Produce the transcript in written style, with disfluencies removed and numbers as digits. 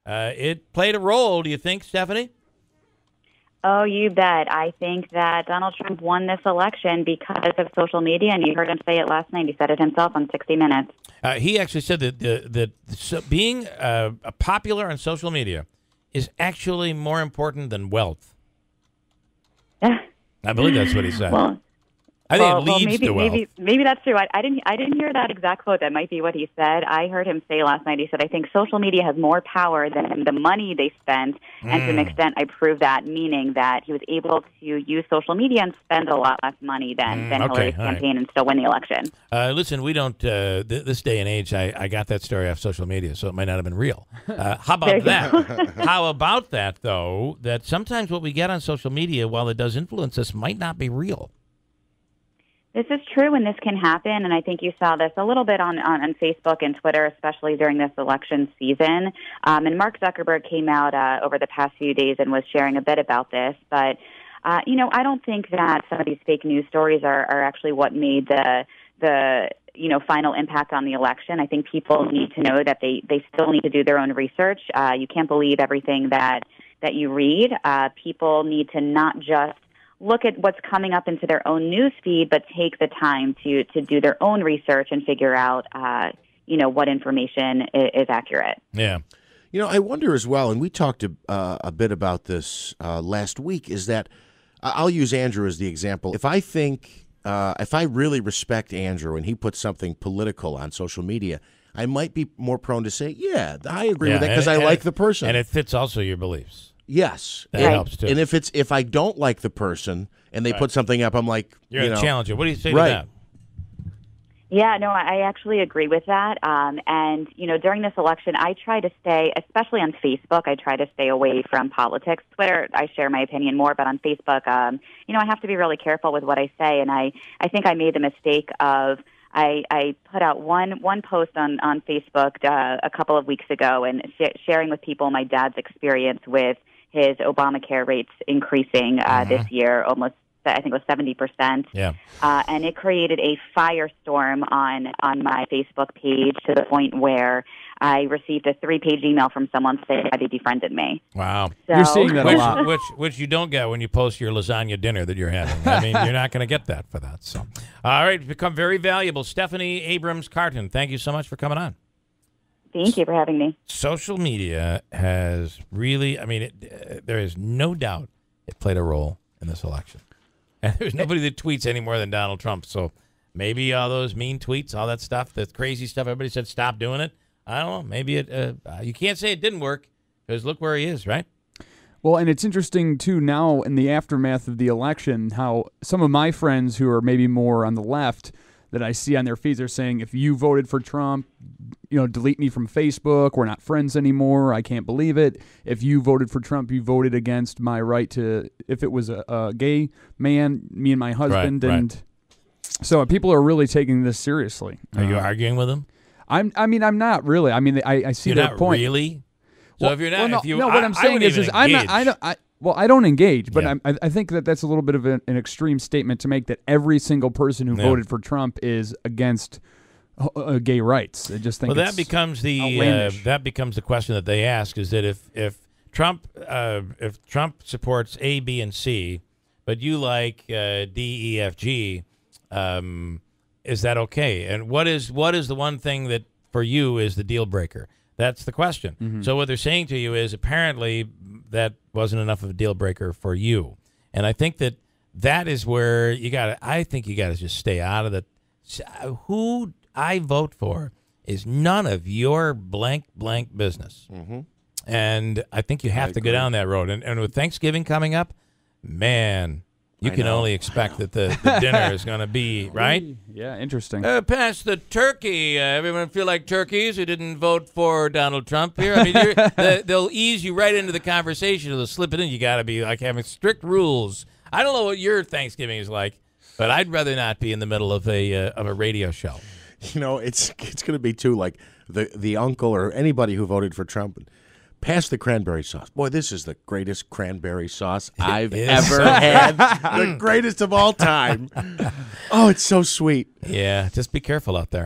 it played a role, do you think, Stephanie? Oh, you bet. I think that Donald Trump won this election because of social media, and you heard him say it last night. He said it himself on 60 Minutes. He actually said that being popular on social media is actually more important than wealth. I believe that's what he said. I think it leads to wealth. Maybe that's true. I didn't hear that exact quote. That might be what he said. I heard him say last night. He said, "I think social media has more power than the money they spend." And to an extent, I proved that, meaning that he was able to use social media and spend a lot less money than Hillary's campaign and still win the election. Listen, we don't. This day and age, I got that story off social media, so it might not have been real. How about that? How about that, though? That sometimes what we get on social media, while it does influence us, might not be real. This is true, and this can happen, and I think you saw this a little bit on Facebook and Twitter, especially during this election season. And Mark Zuckerberg came out over the past few days and was sharing a bit about this. But, I don't think that some of these fake news stories are actually what made the final impact on the election. I think people need to know that they still need to do their own research. You can't believe everything that you read. People need to not just look at what's coming up into their own news feed, but take the time to do their own research and figure out, what information is accurate. Yeah. I wonder as well, and we talked a bit about this last week, is that I'll use Andrew as the example. If I really respect Andrew and he puts something political on social media, I might be more prone to say, yeah, I agree with that because I like the person. And it fits also your beliefs. Yes, that helps too. And if I don't like the person and they put something up, I'm like, you're going to challenge it. What do you say to that? Yeah, no, I actually agree with that. And during this election, I try to stay, especially on Facebook, I try to stay away from politics. Twitter, I share my opinion more, but on Facebook, I have to be really careful with what I say. And I think I made the mistake of I put out one post on Facebook a couple of weeks ago and sharing with people my dad's experience with his Obamacare rates increasing this year, almost, I think it was 70%. Yeah. And it created a firestorm on my Facebook page to the point where I received a 3-page email from someone saying they defriended me. Wow. So, you're seeing that a lot. Which you don't get when you post your lasagna dinner that you're having. I mean, you're not going to get that for that. So, all right, become very valuable. Stephanie Abrams Cartin, thank you so much for coming on. Thank you for having me. Social media has really, there is no doubt it played a role in this election. And there's nobody that tweets any more than Donald Trump. So maybe all those mean tweets, all that stuff, that crazy stuff, everybody said stop doing it. I don't know. Maybe you can't say it didn't work because look where he is, right? Well, and it's interesting, too, now in the aftermath of the election, how some of my friends who are maybe more on the left that I see on their feeds are saying, if you voted for Trump, delete me from Facebook. We're not friends anymore. I can't believe it. If you voted for Trump, you voted against my right to, if it was a gay man, me and my husband. Right, and so people are really taking this seriously. Are you arguing with them? I'm not really. I see their point. You're not really? So if you're not, what I'm saying is I don't engage, but yeah. I think that's a little bit of an extreme statement to make that every single person who voted for Trump is against gay rights. I just think that becomes the question that they ask is that if Trump supports A, B, and C, but you like D, E, F, G, is that okay? And what is the one thing that for you is the deal breaker? That's the question. Mm-hmm. So what they're saying to you is apparently that wasn't enough of a deal breaker for you. And I think that is where I think you got to just stay out of who I vote for is none of your blank business. Mm-hmm. And I think you have to go down that road. And with Thanksgiving coming up, man, you can only expect that the dinner is going to be, right? Yeah, interesting. Pass the turkey. Everyone feel like turkeys who didn't vote for Donald Trump here? They'll ease you right into the conversation. They'll slip it in. You got to be like having strict rules. I don't know what your Thanksgiving is like, but I'd rather not be in the middle of a radio show. It's going to be, too, like the uncle or anybody who voted for Trump. Pass the cranberry sauce. Boy, this is the greatest cranberry sauce I've ever had. The greatest of all time. Oh, it's so sweet. Yeah, just be careful out there.